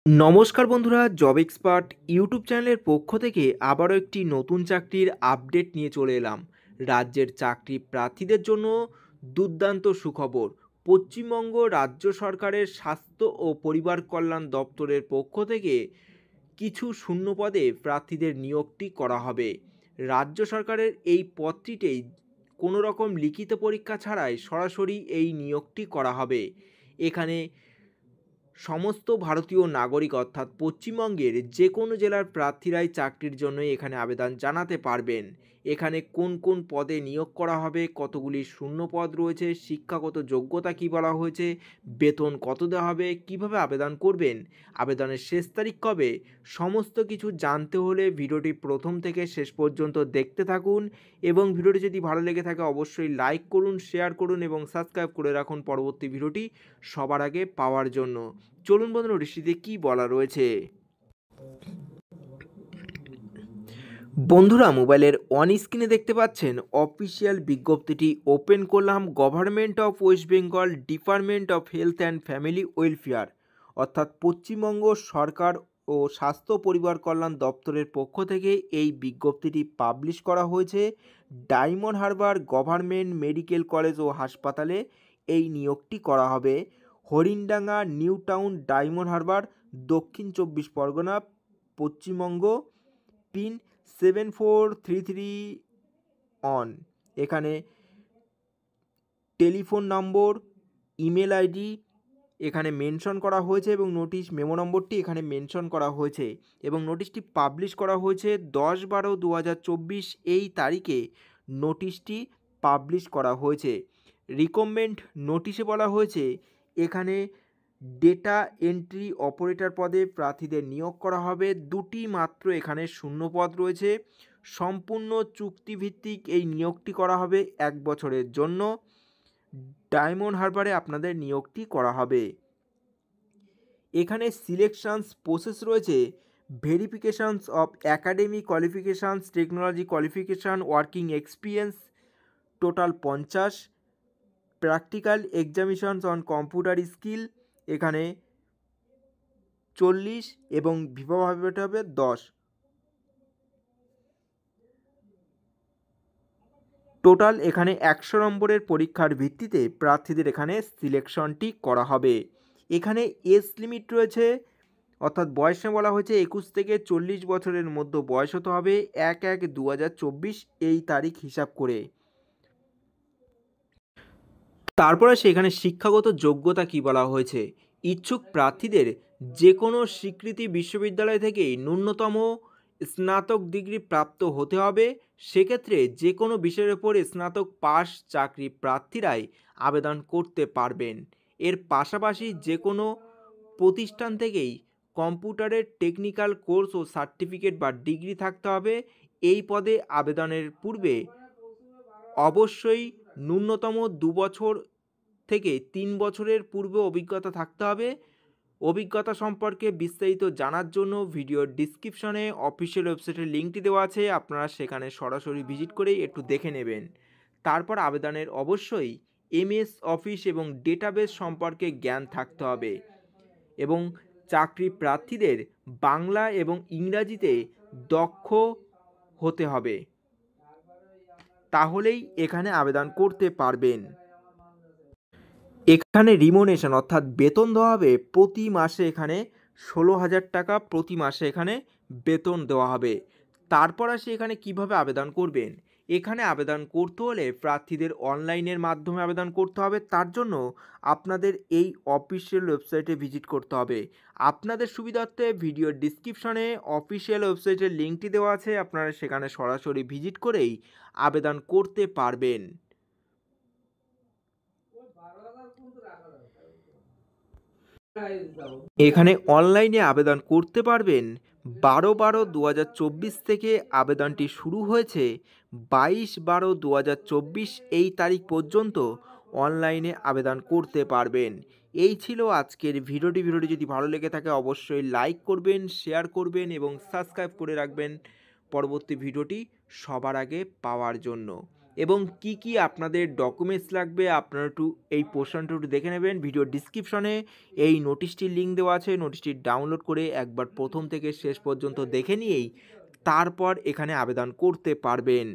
নমস্কার বন্ধুরা, job expert YouTube চ্যানেলের পক্ষ থেকে আবারও একটি নতুন চাকরির আপডেট নিয়ে চলে এলাম। রাজ্যের চাকরি প্রার্থীদের জন্য দুর্দান্ত সুখবর। পশ্চিমবঙ্গ রাজ্য সরকারের স্বাস্থ্য ও পরিবার কল্যাণ দপ্তরের পক্ষ থেকে কিছু শূন্য পদে প্রার্থীদের নিয়োগটি করা হবে। রাজ্য সরকারের এই পদটিতেই কোনো রকম লিখিত পরীক্ষা ছাড়াই সরাসরি এই নিয়োগটি করা হবে। এখানে সমস্ত ভারতীয় নাগরিক অর্থাৎ পশ্চিমবঙ্গের যে কোনো জেলার প্রার্থীরাই চাকরির জন্য এখানে আবেদন জানাতে পারবেন। এখানে কোন কোন পদে নিয়োগ করা হবে, কতগুলি শূন্য পদ রয়েছে, শিক্ষাগত যোগ্যতা কী বলা হয়েছে, বেতন কত দেওয়া হবে, কিভাবে আবেদন করবেন, আবেদনের শেষ তারিখ কবে, সমস্ত কিছু জানতে হলে ভিডিওটি প্রথম থেকে শেষ পর্যন্ত দেখতে থাকুন। এবং ভিডিওটি যদি ভালো লেগে থাকে অবশ্যই লাইক করুন, শেয়ার করুন এবং সাবস্ক্রাইব করে রাখুন পরবর্তী ভিডিওটি সবার আগে পাওয়ার জন্য। চলুন বন্ধুরা, ঋষিতে কি বলা রয়েছে। বন্ধুরা, মোবাইলের অন স্ক্রিনে দেখতে পাচ্ছেন অফিসিয়াল বিজ্ঞপ্তিটি ওপেন করলাম। Government of West Bengal, department of health and family welfare অর্থাৎ পশ্চিমবঙ্গ সরকার ও স্বাস্থ্য পরিবার কল্যাণ দপ্তরের পক্ষ থেকে এই বিজ্ঞপ্তিটি পাবলিশ করা হয়েছে। Diamond Harbour government medical college ও হাসপাতালে এই নিয়োগটি করা হবে। Harindanga, New Town, Diamond Harbour, Dakshin 24 Pargana, Paschimbanga. Pin 7433 অন। এখানে টেলিফোন নম্বর, ইমেল আইডি এখানে মেনশন করা হয়েছে এবং নোটিশ মেমো নম্বরটি এখানে মেনশন করা হয়েছে এবং নোটিশটি পাবলিশ করা হয়েছে 10/12/2024 এই তারিখে নোটিশটি পাবলিশ করা হয়েছে। রিকমেন্ড নোটিশে বলা হয়েছে এখানে ডেটা এন্ট্রি অপারেটর পদে প্রার্থীদের নিয়োগ করা হবে। দুটি মাত্র এখানে শূন্য পদ রয়েছে। সম্পূর্ণ চুক্তিভিত্তিক এই নিয়োগটি করা হবে 1 বছরের জন্য। ডায়মন্ড হারবারে আপনাদের নিয়োগটি করা হবে। এখানে সিলেকশনস প্রসেস রয়েছে verifications of academic qualifications, technology qualification, working experience total 50, practical examinations on computer skill এখানে 40 এবং বিভাগ হবে 10। টোটাল এখানে 100 নম্বরের পরীক্ষার ভিত্তিতে প্রার্থীদের এখানে সিলেকশনটি করা হবে। এখানে এজ লিমিট রয়েছে অর্থাৎ বয়সে বলা হয়েছে 21 থেকে 40 বছরের মধ্যে বয়স হতে হবে 1/1/2024 এই তারিখ হিসাব করে। তারপরে সেখানে শিক্ষাগত যোগ্যতা কি বলা হয়েছে। ইচ্ছুক প্রার্থীদের যে কোনো স্বীকৃতি বিশ্ববিদ্যালয় থেকেই ন্যূনতম স্নাতক ডিগ্রি প্রাপ্ত হতে হবে। সেক্ষেত্রে যে কোনো বিষয়ের ওপর স্নাতক পাস চাকরি প্রার্থীরাই আবেদন করতে পারবেন। এর পাশাপাশি যে কোনো প্রতিষ্ঠান থেকেই কম্পিউটারের টেকনিক্যাল কোর্স ও সার্টিফিকেট বা ডিগ্রি থাকতে হবে। এই পদে আবেদনের পূর্বে অবশ্যই ন্যূনতম 2 বছর থেকে 3 বছরের পূর্বে অভিজ্ঞতা থাকতে হবে। অভিজ্ঞতা সম্পর্কে বিস্তারিত জানার জন্য ভিডিওর ডিসক্রিপশনে অফিসিয়াল ওয়েবসাইটের লিঙ্কটি দেওয়া আছে, আপনারা সেখানে সরাসরি ভিজিট করে একটু দেখে নেবেন। তারপর আবেদনের অবশ্যই এমএস অফিস এবং ডেটাবেস সম্পর্কে জ্ঞান থাকতে হবে এবং চাকরি প্রার্থীদের বাংলা এবং ইংরাজিতে দক্ষ হতে হবে, তাহলেই এখানে আবেদন করতে পারবেন। এখানে রিমুনেশন অর্থাৎ বেতন দেওয়া হবে প্রতি মাসে এখানে 16,000 টাকা প্রতি মাসে এখানে বেতন দেওয়া হবে। তারপর আসি এখানে কিভাবে আবেদন করবেন। এখানে আবেদন করতে হলে প্রার্থীদের অনলাইনের মাধ্যমে আবেদন করতে হবে। তার জন্য আপনাদের এই অফিসিয়াল ওয়েবসাইটে ভিজিট করতে হবে। আপনাদের সুবিধার্থে ভিডিওর ডিসক্রিপশনে অফিসিয়াল ওয়েবসাইটের লিঙ্কটি দেওয়া আছে, আপনারা সেখানে সরাসরি ভিজিট করেই আবেদন করতে পারবেন। এখানে অনলাইনে আবেদন করতে পারবেন 12/12/2024 থেকে আবেদনটি শুরু হয়েছে 22/12/2024 এই তারিখ পর্যন্ত অনলাইনে আবেদন করতে পারবেন। এই ছিল আজকের ভিডিওটি যদি ভালো লেগে থাকে অবশ্যই লাইক করবেন, শেয়ার করবেন এবং সাবস্ক্রাইব করে রাখবেন পরবর্তী ভিডিওটি সবার আগে পাওয়ার জন্য। এবং কি কি আপনাদের ডকুমেন্টস লাগবে আপনারা একটু এই পোর্শনটা একটু দেখে নেবেন। ভিডিও ডিসক্রিপশনে এই নোটিশটির লিঙ্ক দেওয়া আছে। নোটিশটি ডাউনলোড করে একবার প্রথম থেকে শেষ পর্যন্ত দেখে নিয়েই তারপর এখানে আবেদন করতে পারবেন।